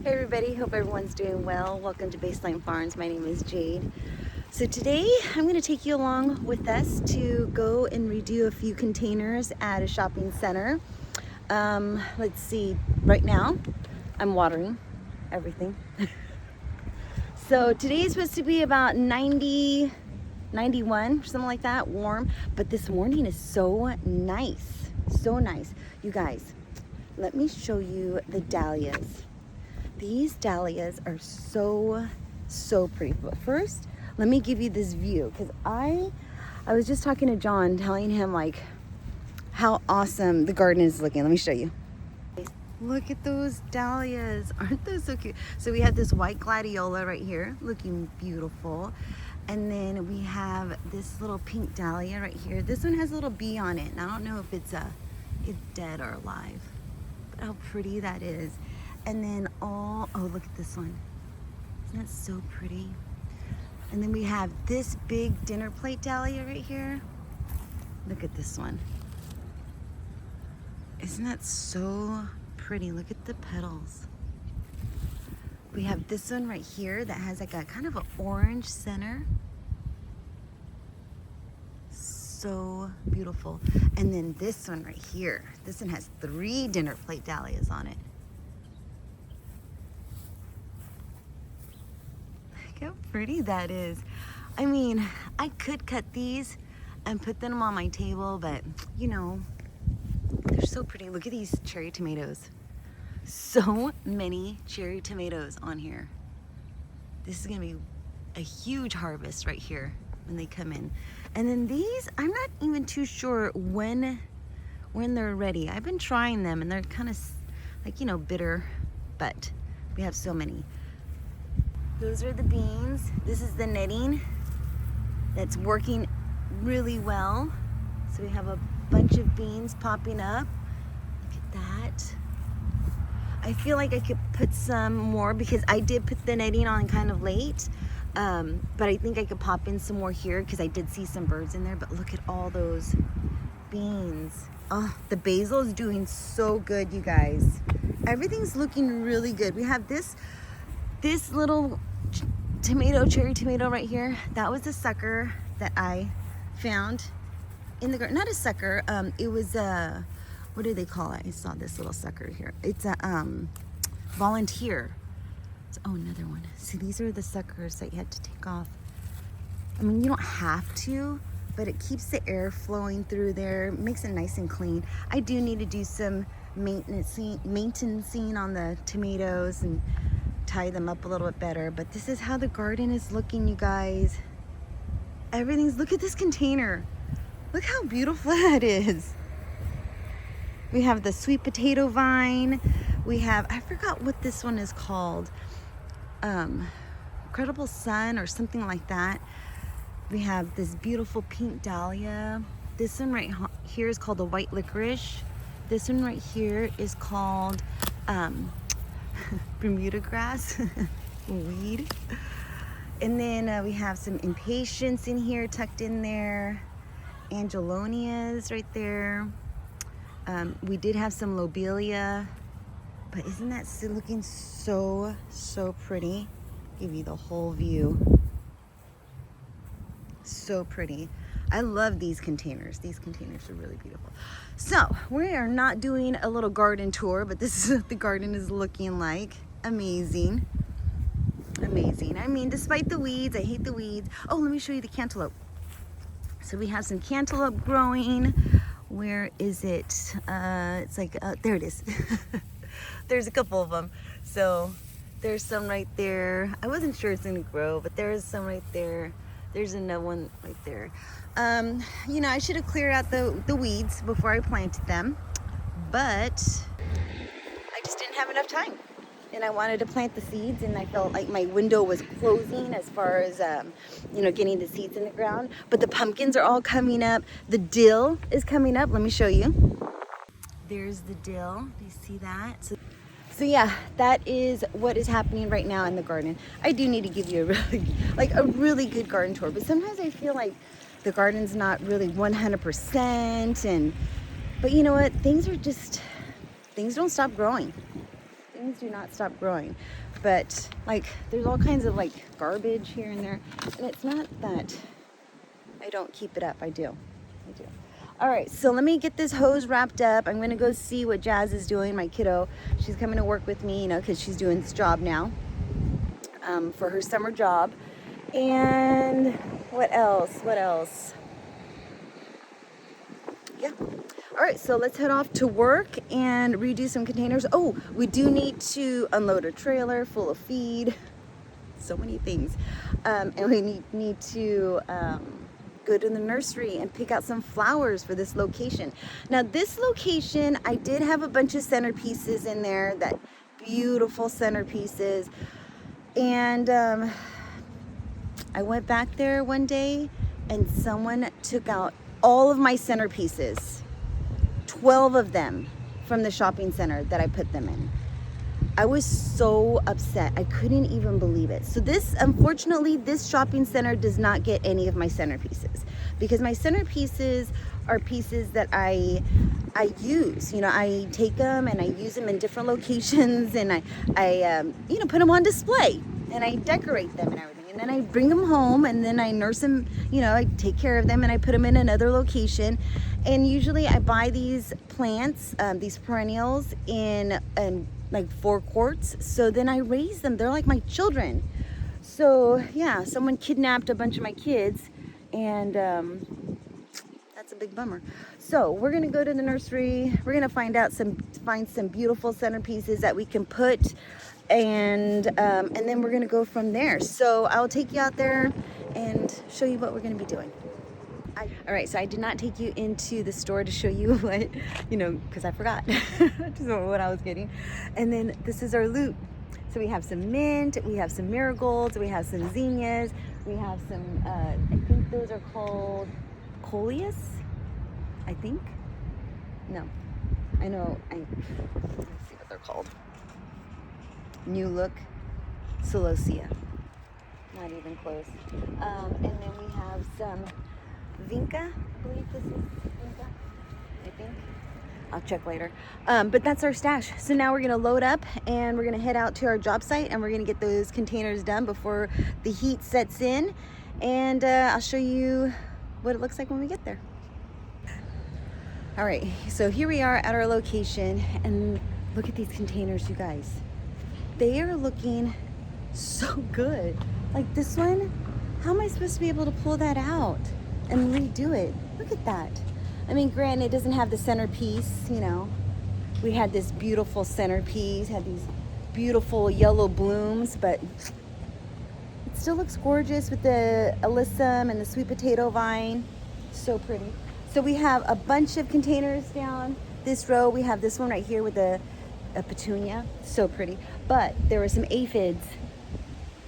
Hey everybody, hope everyone's doing well. Welcome to Baseline Farms. My name is Jade. So today I'm going to take you along with us to go and redo a few containers at a shopping center. Let's see, right now I'm watering everything. So today is supposed to be about 90, 91, something like that, warm. But this morning is so nice, so nice. You guys, let me show you the dahlias. These dahlias are so pretty. But first, let me give you this view, because I was just talking to John, telling him like how awesome the garden is looking. Let me show you. Look at those dahlias. Aren't those so cute? So we have this white gladiola right here, looking beautiful. And then we have this little pink dahlia right here. This one has a little bee on it, and I don't know if it's dead or alive. But how pretty that is. And then oh, look at this one. Isn't that so pretty? And then we have this big dinner plate dahlia right here. Look at this one. Isn't that so pretty? Look at the petals. We have this one right here that has like a kind of an orange center. So beautiful. And then this one right here. This one has 3 dinner plate dahlias on it. Look how pretty that is. I mean, I could cut these and put them on my table, but you know, they're so pretty. Look at these cherry tomatoes. So many cherry tomatoes on here. This is gonna be a huge harvest right here when they come in. And then these, I'm not even too sure when they're ready. I've been trying them and they're kind of like, you know, bitter, but we have so many. Those are the beans. This is the netting that's working really well. So we have a bunch of beans popping up. Look at that. I feel like I could put some more because I did put the netting on kind of late. But I think I could pop in some more here because I did see some birds in there. But look at all those beans. Oh, the basil is doing so good, you guys. Everything's looking really good. We have this little cherry tomato right here. That was a sucker that I found in the garden. Not a sucker, it was a, what do they call it? I saw this little sucker here. It's a volunteer. Oh, another one. See, these are the suckers that you had to take off. I mean, you don't have to, but it keeps the air flowing through there, makes it nice and clean. I do need to do some maintenancing on the tomatoes and tie them up a little bit better, but this is how the garden is looking, you guys. Look at this container. Look how beautiful that is. We have the sweet potato vine. We have, I forgot what this one is called. Incredible Sun or something like that. We have this beautiful pink dahlia. This one right here is called the white licorice. This one right here is called Bermuda grass, weed. And then we have some impatiens in here, tucked in there. Angelonias right there. We did have some lobelia, but isn't that still looking so pretty? Give you the whole view. So pretty. I love these containers. These containers are really beautiful. So we are not doing a little garden tour, but this is what the garden is looking like. Amazing. Amazing. I mean, despite the weeds, I hate the weeds. Oh, let me show you the cantaloupe. So we have some cantaloupe growing. Where is it? It's like, there it is. There's a couple of them. So there's some right there. I wasn't sure it's gonna grow, but there is some right there. There's another one right there. You know, I should have cleared out the weeds before I planted them, but I just didn't have enough time. And I wanted to plant the seeds, and I felt like my window was closing as far as, you know, getting the seeds in the ground. But the pumpkins are all coming up. The dill is coming up. Let me show you. There's the dill. Do you see that? So yeah, that is what is happening right now in the garden. I do need to give you a really good garden tour, but sometimes I feel like the garden's not really 100%. But you know what? Things don't stop growing. things do not stop growing. But like, there's all kinds of like garbage here and there, and it's not that I don't keep it up. I do. All right, so let me get this hose wrapped up. I'm gonna go see what Jazz is doing, my kiddo. She's coming to work with me, you know, because she's doing this job now for her summer job. And what else? Yeah. All right, so let's head off to work and redo some containers. Oh, we do need to unload a trailer full of feed. So many things. And we need to go to the nursery and pick out some flowers for this location. Now this location, I did have a bunch of centerpieces in there, that beautiful centerpieces. And I went back there one day and someone took out all of my centerpieces, 12 of them from the shopping center that I put them in. I was so upset. I couldn't even believe it. So unfortunately, this shopping center does not get any of my centerpieces, because my centerpieces are pieces that I use. You know, I take them and I use them in different locations, and I you know, put them on display and I decorate them and everything. And then I bring them home and then I nurse them, you know, I take care of them and I put them in another location. And usually I buy these plants, these perennials in like 4 quarts. So then I raise them. They're like my children. So yeah, someone kidnapped a bunch of my kids, and that's a big bummer. So we're gonna go to the nursery. We're gonna find some beautiful centerpieces that we can put, and then we're gonna go from there. So I'll take you out there and show you what we're gonna be doing. All right, so I did not take you into the store to show you what, you know, because I forgot just what I was getting. And then this is our loot. So we have some mint, we have some marigolds, we have some zinnias, we have some, I think those are called coleus, I think. No, I know, let's see what they're called. New look, Celosia. Not even close. And then we have some Vinca, I believe this is Vinca, I think. I'll check later. But that's our stash. So now we're gonna load up and we're gonna head out to our job site and we're gonna get those containers done before the heat sets in. And I'll show you what it looks like when we get there. All right, so here we are at our location, and look at these containers, you guys. They are looking so good. Like this one, how am I supposed to be able to pull that out and redo it? Look at that. I mean, granted, it doesn't have the centerpiece, you know. We had this beautiful centerpiece, had these beautiful yellow blooms, but it still looks gorgeous with the alyssum and the sweet potato vine. So pretty. So we have a bunch of containers down this row. We have this one right here with a petunia. So pretty. But there were some aphids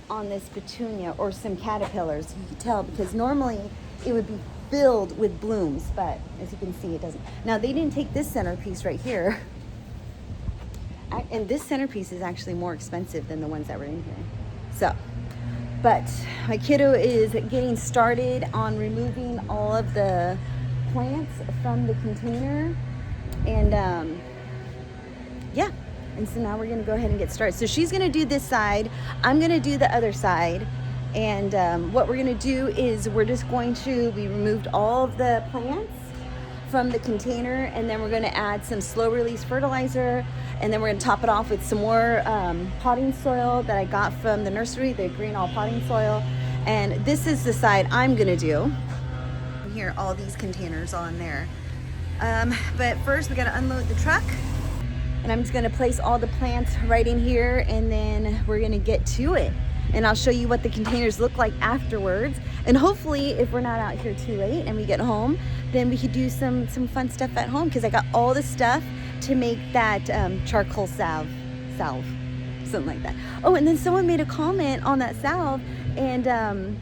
on this petunia, or some caterpillars. You can tell, because normally it would be filled with blooms, but as you can see, it doesn't. Now, they didn't take this centerpiece right here. And this centerpiece is actually more expensive than the ones that were in here. So, but my kiddo is getting started on removing all of the plants from the container. And yeah, and so now we're gonna go ahead and get started. So she's gonna do this side, I'm gonna do the other side. And what we're gonna do is we removed all of the plants from the container, and then we're gonna add some slow release fertilizer, and then we're gonna top it off with some more potting soil that I got from the nursery, the green all potting soil. And this is the side I'm gonna do. Here, all these containers on there. But first we gotta unload the truck, and I'm just gonna place all the plants right in here, and then we're gonna get to it. And I'll show you what the containers look like afterwards. And hopefully, if we're not out here too late and we get home, then we could do some fun stuff at home, because I got all the stuff to make that charcoal salve, something like that. Oh, and then someone made a comment on that salve, and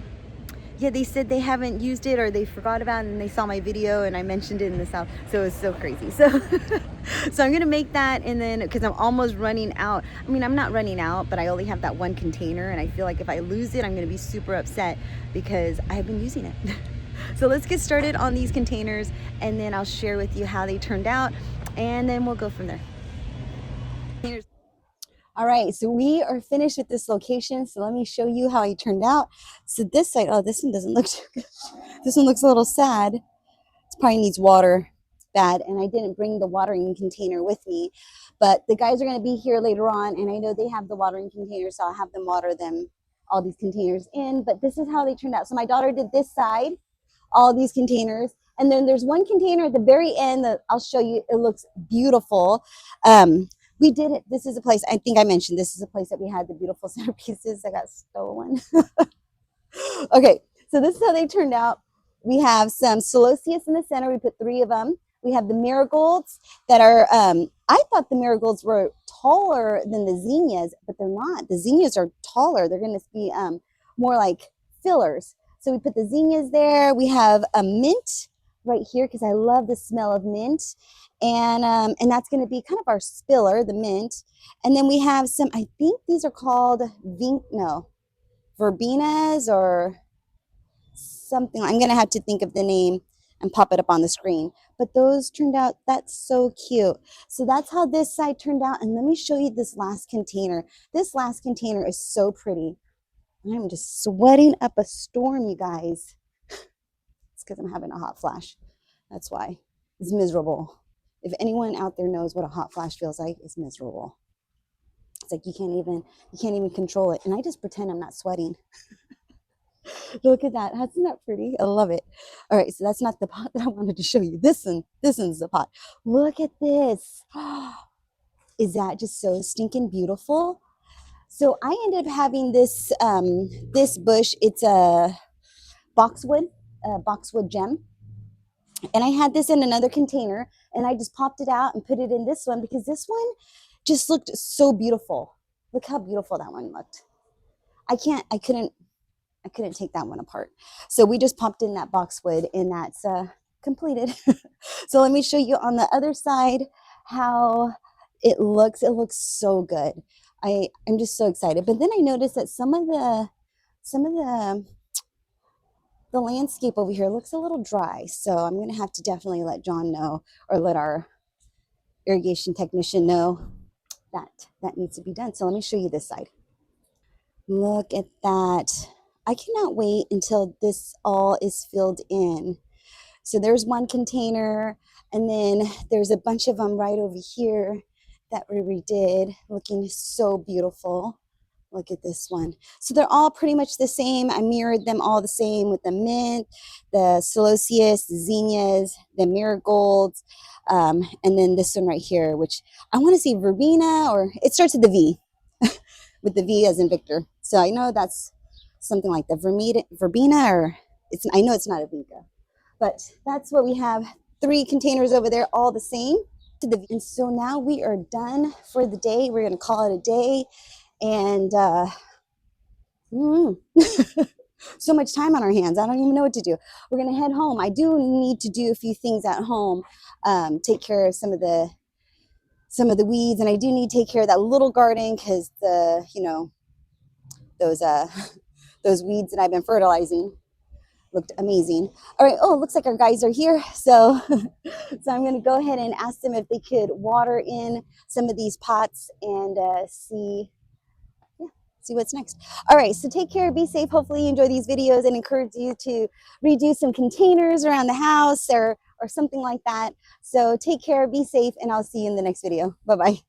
yeah, they said they haven't used it, or they forgot about it, and they saw my video and I mentioned it in the salve. So it was so crazy. So so I'm gonna make that, and then, because I'm almost running out. I mean, I'm not running out, but I only have that one container, and I feel like if I lose it, I'm gonna be super upset because I have been using it. So let's get started on these containers, and then I'll share with you how they turned out, and then we'll go from there. All right, so we are finished with this location. So let me show you how I turned out. So this side, oh, this one doesn't look too good. This one looks a little sad. It probably needs water. It's bad. And I didn't bring the watering container with me. But the guys are going to be here later on. And I know they have the watering container. So I'll have them water them, all these containers in. But this is how they turned out. So my daughter did this side, all these containers. And then there's one container at the very end that I'll show you. It looks beautiful. We did it. This is a place, I think I mentioned, this is a place that we had the beautiful centerpieces that got stolen. Okay, so this is how they turned out. We have some Celosias in the center. We put 3 of them. We have the Marigolds that are, I thought the Marigolds were taller than the Zinnias, but they're not. The Zinnias are taller. They're going to be more like fillers. So we put the Zinnias there. We have a mint right here because I love the smell of mint. And that's going to be kind of our spiller, the mint. And then we have some, I think these are called Verbenas or something. I'm going to have to think of the name and pop it up on the screen. But those turned out, that's so cute. So that's how this side turned out. And let me show you this last container. This last container is so pretty. I'm just sweating up a storm, you guys. It's because I'm having a hot flash. That's why. It's miserable. If anyone out there knows what a hot flash feels like, it's miserable. It's like you can't even control it. And I just pretend I'm not sweating. Look at that. Isn't that pretty? I love it. All right, so that's not the pot that I wanted to show you. This one's the pot. Look at this. Is that just so stinking beautiful? So I ended up having this this bush. It's a boxwood gem. And I had this in another container and I just popped it out and put it in this one because this one just looked so beautiful. Look how beautiful that one looked. I couldn't take that one apart. So we just popped in that boxwood and that's completed. So let me show you on the other side how it looks. It looks so good. I'm just so excited. But then I noticed that some of the landscape over here looks a little dry. So I'm going to have to definitely let John know or let our irrigation technician know that needs to be done. So let me show you this side. Look at that. I cannot wait until this all is filled in. So there's one container and then there's a bunch of them right over here that we redid, looking so beautiful. Look at this one. So they're all pretty much the same. I mirrored them all the same with the mint, the Celosias, the Zinnias, the Marigolds, and then this one right here, which I want to see Verbena, or it starts with the V, with the V as in Victor. So I know that's something like the Verbena, or I know it's not a Vika, but that's what we have. 3 containers over there, all the same. And so now we are done for the day. We're going to call it a day. And so much time on our hands. I don't even know what to do. We're going to head home. I do need to do a few things at home, take care of some of the weeds, and I do need to take care of that little garden because those weeds that I've been fertilizing looked amazing. All right. Oh, it looks like our guys are here. So, so I'm going to go ahead and ask them if they could water in some of these pots and see what's next. All right, so take care, be safe. Hopefully you enjoy these videos and encourage you to redo some containers around the house or something like that. So take care, be safe, and I'll see you in the next video. Bye-bye.